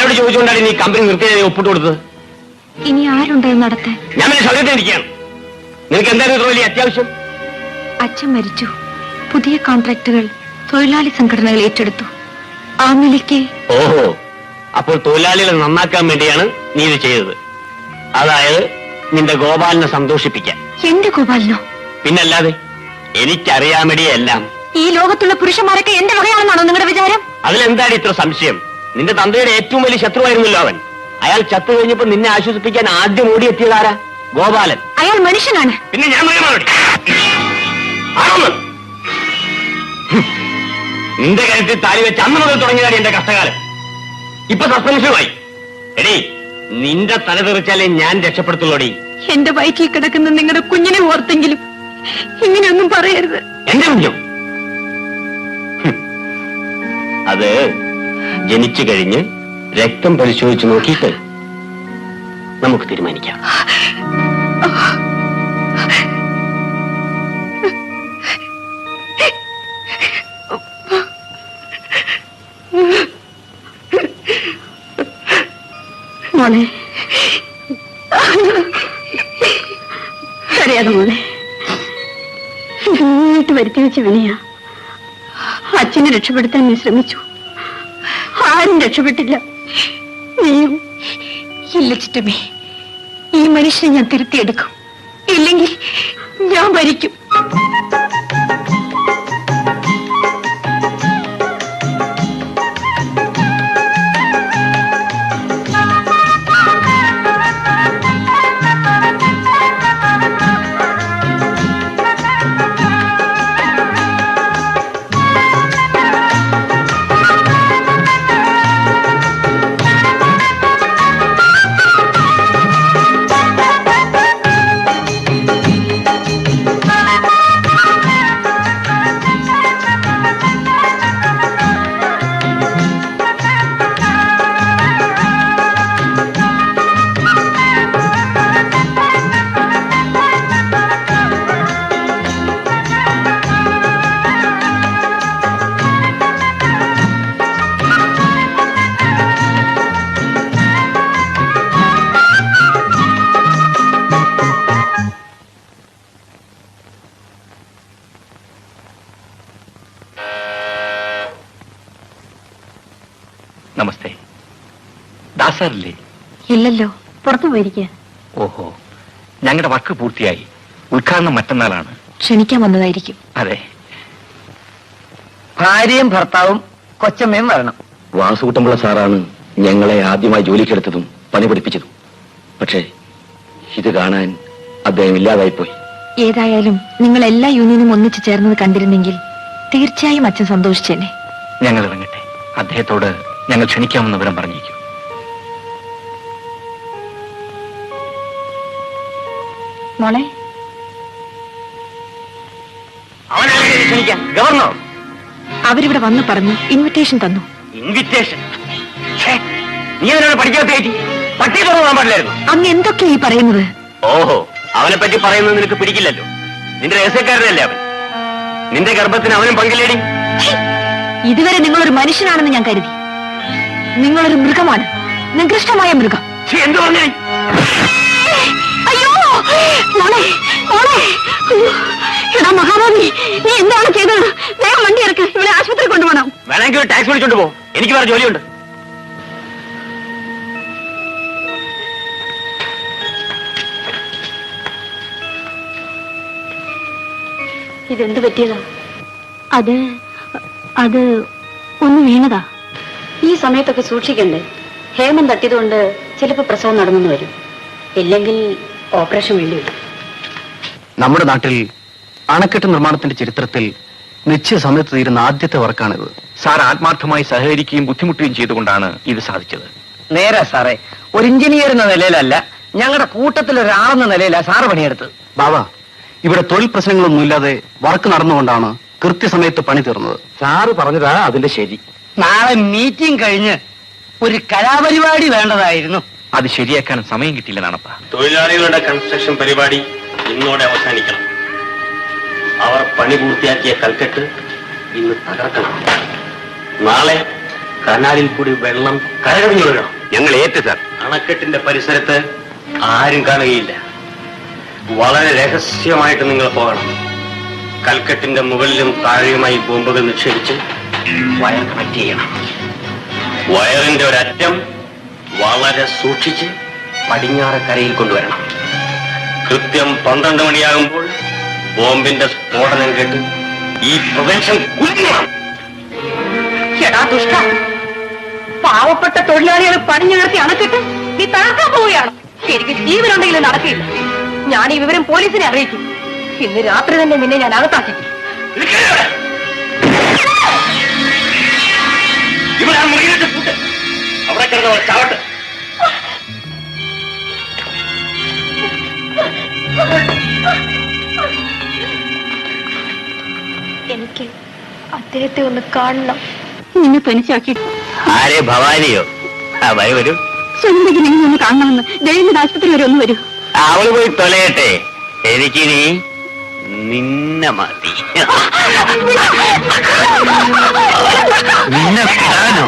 ആരോട് ചോദിച്ചുകൊണ്ടാണ് നീ കമ്പനി നിർത്തിയത് ഒപ്പിട്ട് കൊടുത്തത്? ഇനി ആരുണ്ടെന്ന് നടത്താൻ? ഞാൻ പിന്നെ സൗകര്യത്തിരിക്കുകയാണ്. നിനക്ക് എന്തായിരുന്നു ഇത്ര വലിയ അത്യാവശ്യം? അച്ഛൻ മരിച്ചു. പുതിയ കോൺട്രാക്ടുകൾ തൊഴിലാളി സംഘടനകൾ ഏറ്റെടുത്തു. ആ നിലയ്ക്ക്. ഓഹോ, അപ്പോൾ തൊഴിലാളികളെ നന്നാക്കാൻ വേണ്ടിയാണ് നീ ഇത് ചെയ്തത്. അതായത് നിന്റെ ഗോപാലിനെ സന്തോഷിപ്പിക്കാൻ. എന്റെ ഗോപാലിനോ? പിന്നല്ലാതെ, എനിക്കറിയാമടിയെല്ലാം. ഈ ലോകത്തുള്ള പുരുഷന്മാരൊക്കെ എന്റെ വകയാണെന്നാണോ നിങ്ങളുടെ വിചാരം? അതിലെന്താണ് ഇത്ര സംശയം? നിന്റെ തന്തയുടെ ഏറ്റവും വലിയ ശത്രുവായിരുന്നല്ലോ അവൻ. അയാൾ ചത്തു കഴിഞ്ഞപ്പോ നിന്നെ ആശ്വസിപ്പിക്കാൻ ആദ്യം ഓടിയെത്തിയതാരാ? ഗോപാലൻ. അയാൾ മനുഷ്യനാണ്. പിന്നെ ഞാൻ നിന്റെ കരുത്തിൽ താലി വെച്ച് അന്ന് മുതൽ തുടങ്ങിയതാണ് എന്റെ കഷ്ടകാലം. ഇപ്പൊ സസ്പെൻഷനുമായി. എടീ, നിന്റെ തല തെറിച്ചാലേ ഞാൻ രക്ഷപ്പെടുത്തുള്ളൂടി. എന്റെ വയറ്റിൽ കിടക്കുന്ന നിങ്ങളുടെ കുഞ്ഞിനെ ഓർത്തെങ്കിലും ഇങ്ങനെയൊന്നും പറയരുത്. എന്റെ കുഞ്ഞോ? അത് ജനിച്ചു കഴിഞ്ഞ് രക്തം പരിശോധിച്ച് നോക്കിയിട്ട് നമുക്ക് തീരുമാനിക്കാം. മോനെ, അറിയാതെ മോനെ, ഇങ്ങോട്ട് വരുത്തി വെച്ച വിനയാ. അച്ഛനെ രക്ഷപ്പെടുത്താൻ നീ ശ്രമിച്ചു. ആരും രക്ഷപ്പെട്ടില്ല. നീയും. ഇല്ല ചിറ്റമ്മേ, ഈ മനുഷ്യനെ ഞാൻ തിരുത്തിയെടുക്കും. ഇല്ലെങ്കിൽ ഞാൻ മരിക്കും. നമസ്തേ. ദാസാറില്ലേ? ഇല്ലല്ലോ, പുറത്തു പോയിരിക്കുക. ഓഹോ, ഞങ്ങളുടെ വർക്ക് പൂർത്തിയായി. ഉദ്ഘാടനം മറ്റന്നാളാണ്. ക്ഷണിക്കാൻ വന്നതായിരിക്കും. അതെ. ഭാര്യയും ഭർത്താവും കൊച്ചമ്മയും വരണം. വാസുകുട്ടമ്പിള്ള സാറാണ് ഞങ്ങളെ ആദ്യമായി ജോലിക്കെടുത്തതും പണി പഠിപ്പിച്ചതും. പക്ഷേ ഇത് കാണാൻ അദ്ദേഹം ഇല്ലാതായിപ്പോയി. ഏതായാലും നിങ്ങൾ എല്ലാ യൂണിയനും ഒന്നിച്ചു ചേർന്നത് കണ്ടിരുന്നെങ്കിൽ തീർച്ചയായും അച്ഛൻ സന്തോഷിച്ചേനെ. ഞങ്ങൾ ഇറങ്ങട്ടെ. അദ്ദേഹത്തോട് ഞങ്ങൾ ക്ഷണിക്കാമെന്ന് വിവരം പറഞ്ഞേക്കും. മോളെ, ഗവർണർ അവരിവിടെ വന്ന് പറഞ്ഞു, ഇൻവിറ്റേഷൻ തന്നു. ഇൻവിറ്റേഷൻ? നീ അവനോട് പഠിക്കാത്ത പട്ടി തുറന്നാൻ പാടില്ലായിരുന്നു. അങ്ങ് എന്തൊക്കെയാ ഈ പറയുന്നത്? ഓഹോ, അവനെ പറ്റി പറയുന്നത് നിനക്ക് പിടിക്കില്ലല്ലോ. നിന്റെ രഹസ്യക്കാരനല്ലേ അവൻ. നിന്റെ ഗർഭത്തിന് അവനും പങ്കില്ലേടി. ഇതുവരെ നിങ്ങളൊരു മനുഷ്യനാണെന്ന് ഞാൻ കരുതി. നിങ്ങളൊരു മൃഗമാണ്, നികൃഷ്ടമായ മൃഗം. എന്ത് പറഞ്ഞേ? അയ്യോ മോളെ, മോളെ, എടാ മഹാഭാവി, നീ എന്താണ് ചെയ്തത്? വേഗം വണ്ടി ഇറക്ക്, ഇവിടെ ആശുപത്രി കൊണ്ടുപോകണം. വേണമെങ്കിൽ ഒരു ടാക്സി വിളിച്ചോണ്ട് പോ, എനിക്ക് വേറെ ജോലിയുണ്ട്. ഇതെന്ത് പറ്റിയതാ? അത് ഒന്ന് വീണതാ. ഈ സമയത്തൊക്കെ സൂക്ഷിക്കണ്ടേ? ഹേമം തട്ടിയതുകൊണ്ട് ചിലപ്പോൾ പ്രസവം നടന്നു വരും. ഇല്ലെങ്കിൽ ഓപ്പറേഷൻ വേണ്ടി വരും. നമ്മുടെ നാട്ടിൽ അണക്കെട്ട് നിർമ്മാണത്തിന്റെ ചരിത്രത്തിൽ നിശ്ചയ സമയത്ത് തീരുന്ന ആദ്യത്തെ വർക്കാണിത്. സാർ ആത്മാർത്ഥമായി സഹകരിക്കുകയും ബുദ്ധിമുട്ടുകയും ചെയ്തുകൊണ്ടാണ് ഇത് സാധിച്ചത്. നേരാ സാറേ, ഒരു എഞ്ചിനീയർ എന്ന നിലയിലല്ല, ഞങ്ങളുടെ കൂട്ടത്തിൽ ഒരാളെന്ന നിലയിലാണ് സാറ് പണിയെടുത്തത്. ബാബാ, ഇവിടെ തൊഴിൽ പ്രശ്നങ്ങളൊന്നും ഇല്ലാതെ വർക്ക് നടന്നുകൊണ്ടാണ് കൃത്യസമയത്ത് പണി തീർന്നത്. സാറ് പറഞ്ഞതാ അതിന്റെ ശരി. നാളെ മീറ്റിംഗ് കഴിഞ്ഞ് ഒരു കലാപരിപാടി വേണ്ടതായിരുന്നു. അത് ശരിയാക്കാൻ സമയം കിട്ടിയില്ല നാണപ്പ. തൊഴിലാളികളുടെ കൺസ്ട്രക്ഷൻ പരിപാടി ഇന്നോടെ അവസാനിക്കണം. അവർ പണി പൂർത്തിയാക്കിയ കൽക്കെട്ട് ഇന്ന് തകർക്കണം. നാളെ കനാലിൽ കൂടി വെള്ളം കരകവിഞ്ഞു വീഴണം. ഞങ്ങൾ ഏറ്റ് സാർ. അണക്കെട്ടിന്റെ പരിസരത്ത് ആരും കാണുകയില്ല. വളരെ രഹസ്യമായിട്ട് നിങ്ങൾ പോകണം. കൽക്കെട്ടിന്റെ മുകളിലും താഴെയുമായി ബോംബുകൾ നിക്ഷേപിച്ച് വയർ കണക്ട് ചെയ്യണം. വയറിന്റെ ഒരറ്റം വളരെ സൂക്ഷിച്ച് പടിഞ്ഞാറ് കരയിൽ കൊണ്ടുവരണം. കൃത്യം 12 മണിയാകുമ്പോൾ ബോംബിന്റെ സ്ഫോടനം കേട്ട് ഈ പ്രദേശം കുലുങ്ങണം. എടാ ദുഷ്ട, പാവപ്പെട്ട തൊഴിലാളികൾ പണിഞ്ഞുയർത്തി അണക്കിട്ട് നീ തകർക്കാൻ പോവുകയാണ്. എനിക്ക് ജീവനുണ്ടെങ്കിലും നടക്കില്ല. ഞാൻ ഈ വിവരം പോലീസിനെ അറിയിക്കും. ഇന്ന് രാത്രി തന്നെ നിന്നെ ഞാൻ അകത്താക്കി. ഇവിടെ മുറിയിലിട്ട് കൂട്ട്. അവിടെ കിടന്നവർ ചാവട്ടെ. എനിക്ക് അദ്ദേഹത്തെ ഒന്ന് കാണണം. നിന്നെ തനിച്ചാക്കി. ആരെ, ഭവാനിയോ? വരൂ. സ്വന്തം ഒന്ന് കാണണമെന്ന് ദൈവത്തിന്റെ ആശുപത്രി വരെ ഒന്ന് വരൂ. അവള് പോയി തൊലയട്ടെ. എനിക്കിനി നിന്നെ മതി. നിന്നെ കാണോ?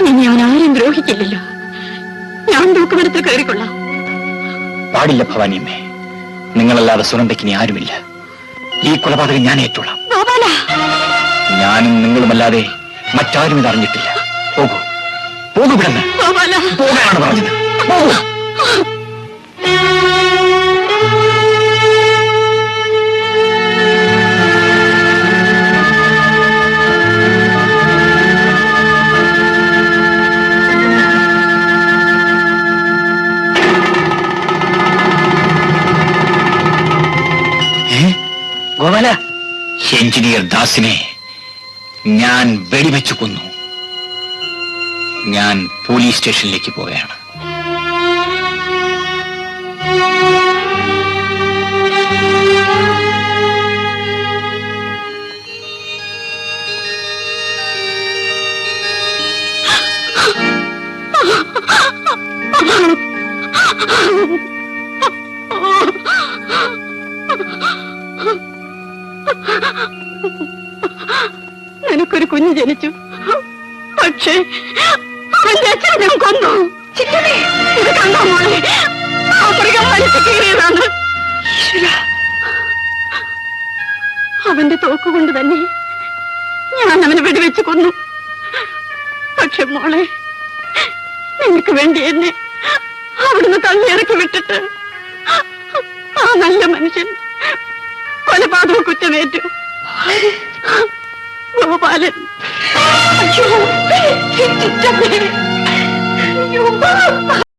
ഇനി അവൻ ആരെയും ദ്രോഹിക്കില്ലല്ലോ. ഞാൻ തൂക്കുമരത്തിൽ കയറിക്കൊള്ളാം. പാടില്ല ഭവാനിയമ്മേ, നിങ്ങളല്ലാതെ സുനന്ദയ്ക്ക് ഇനി ആരുമില്ല. ഈ കൊലപാതകം ഞാൻ ഏറ്റോളാം. ഞാനും നിങ്ങളുമല്ലാതെ മറ്റാരും ഇത് അറിഞ്ഞിട്ടില്ല. പോകൂ, പോകൂ, വിടന്ന് പോകാനാണ് പറഞ്ഞത്. പോകൂ. ഗോപാല, എഞ്ചിനീയർ ദാസിനെ ഞാൻ വെടിവെച്ചു കൊന്നു. ഞാൻ പോലീസ് സ്റ്റേഷനിലേക്ക് പോവുകയാണ്. നിനക്കൊരു കുഞ്ഞ് ജനിച്ചു. പക്ഷേ അവന്റെ അച്ഛനെ ഞാൻ കൊന്നു. ഇത് കണ്ടോ മോളെ? ആഫ്രിക്കൻ വലിച്ചു കീറിയതാണ്. അവന്റെ തോക്കുകൊണ്ട് തന്നെ ഞാൻ അവനെ വെടിവെച്ച് കൊന്നു. പക്ഷെ മോളെ, നിനക്ക് വേണ്ടി എന്നെ അവിടുന്ന് തള്ളിയിറക്കി വിട്ടിട്ട് ആ നല്ല മനുഷ്യൻ കൊലപാതക കുറ്റമേറ്റു. ഗോപാലൻ. അയ്യോ